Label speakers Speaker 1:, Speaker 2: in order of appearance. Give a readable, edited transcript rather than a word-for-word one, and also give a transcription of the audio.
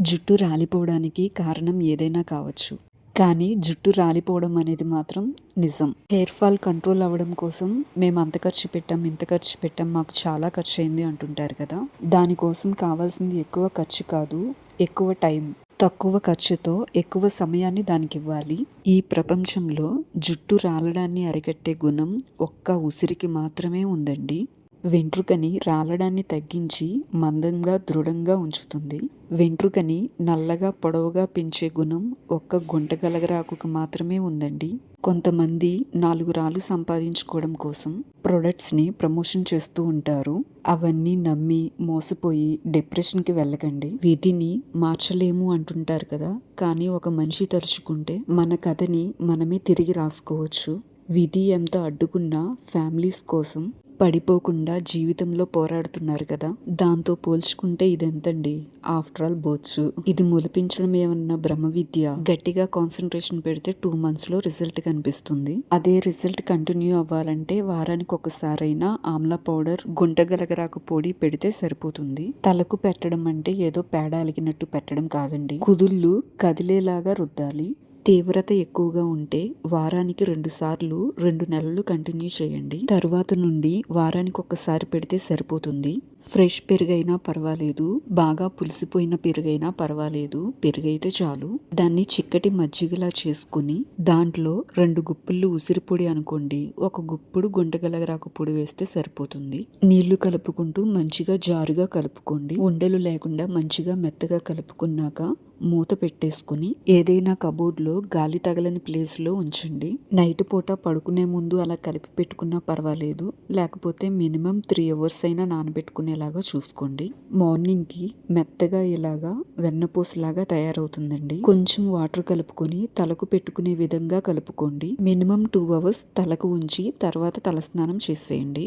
Speaker 1: జుట్టు రాలిపోవడానికి కారణం ఏదైనా కావచ్చు, కానీ జుట్టు రాలిపోవడం అనేది మాత్రం నిజం. హెయిర్ ఫాల్ కంట్రోల్ అవ్వడం కోసం మేము అంత ఖర్చు పెట్టాం, ఇంత ఖర్చు పెట్టాం, మాకు చాలా ఖర్చు అయింది అంటుంటారు కదా. దానికోసం కావాల్సింది ఎక్కువ ఖర్చు కాదు, ఎక్కువ టైం. తక్కువ ఖర్చుతో ఎక్కువ సమయాన్ని దానికి ఇవ్వాలి. ఈ ప్రపంచంలో జుట్టు రాలడాన్ని అరికట్టే గుణం ఒక్క ఉసిరికి మాత్రమే ఉందండి. వెంట్రుకని రాలడాన్ని తగ్గించి మందంగా దృఢంగా ఉంచుతుంది. వెంట్రుకని నల్లగా పొడవుగా పెంచే గుణం ఒక్క గుంటగలగరాకుకు మాత్రమే ఉందండి. కొంతమంది 4 రాళ్ళు సంపాదించుకోవడం కోసం ప్రొడక్ట్స్ని ప్రమోషన్ చేస్తూ ఉంటారు. అవన్నీ నమ్మి మోసపోయి డిప్రెషన్కి వెళ్ళకండి. విధిని మార్చలేము అంటుంటారు కదా, కానీ ఒక మనిషి తలుచుకుంటే మన కథని మనమే తిరిగి రాసుకోవచ్చు. విధి ఎంత అడ్డుకున్నా ఫ్యామిలీస్ కోసం పడిపోకుండా జీవితంలో పోరాడుతున్నారు కదా, దాంతో పోల్చుకుంటే ఇదెంతండి, ఆఫ్టర్ ఆల్ బోత్సు. ఇది మొలిపించడం ఏమన్నా బ్రహ్మ విద్య. గట్టిగా కాన్సన్ట్రేషన్ పెడితే 2 months లో రిజల్ట్ కనిపిస్తుంది. అదే రిజల్ట్ కంటిన్యూ అవ్వాలంటే వారానికి ఒకసారైనా ఆమ్లా పౌడర్, గుంటగలగరాకు పొడి పెడితే సరిపోతుంది. తలకు పెట్టడం అంటే ఏదో పేడ అలిగినట్టు పెట్టడం కాదండి, కుదుళ్ళు కదిలేలాగా రుద్దాలి. తీవ్రత ఎక్కువగా ఉంటే వారానికి 2 సార్లు 2 నెలలు కంటిన్యూ చేయండి. తరువాత నుండి వారానికి ఒక్కసారి పెడితే సరిపోతుంది. ఫ్రెష్ పెరుగైనా పర్వాలేదు, బాగా పులిసిపోయిన పెరుగైనా పర్వాలేదు, పెరుగైతే చాలు. దాన్ని చిక్కటి మజ్జిగలా చేసుకుని దాంట్లో 2 గుప్పిళ్ళు ఉసిరి పొడి అనుకోండి, 1 గుప్పుడు గుంటగలగరాకు పొడి వేస్తే సరిపోతుంది. నీళ్లు కలుపుకుంటూ మంచిగా జారుగా కలుపుకోండి. ఉండలు లేకుండా మంచిగా మెత్తగా కలుపుకున్నాక మూత పెట్టేసుకుని ఏదైనా కబోర్డ్లో గాలి తగలని ప్లేస్లో ఉంచండి. నైట్ పూట పడుకునే ముందు అలా కలిపి పెట్టుకున్నా పర్వాలేదు, లేకపోతే మినిమం 3 hours అయినా నానబెట్టుకునేలాగా చూసుకోండి. మార్నింగ్కి మెత్తగా ఇలాగా వెన్నపూసలాగా తయారవుతుందండి. కొంచెం వాటర్ కలుపుకొని తలకు పెట్టుకునే విధంగా కలుపుకోండి. మినిమం 2 hours తలకు ఉంచి తర్వాత తలస్నానం చేసేయండి.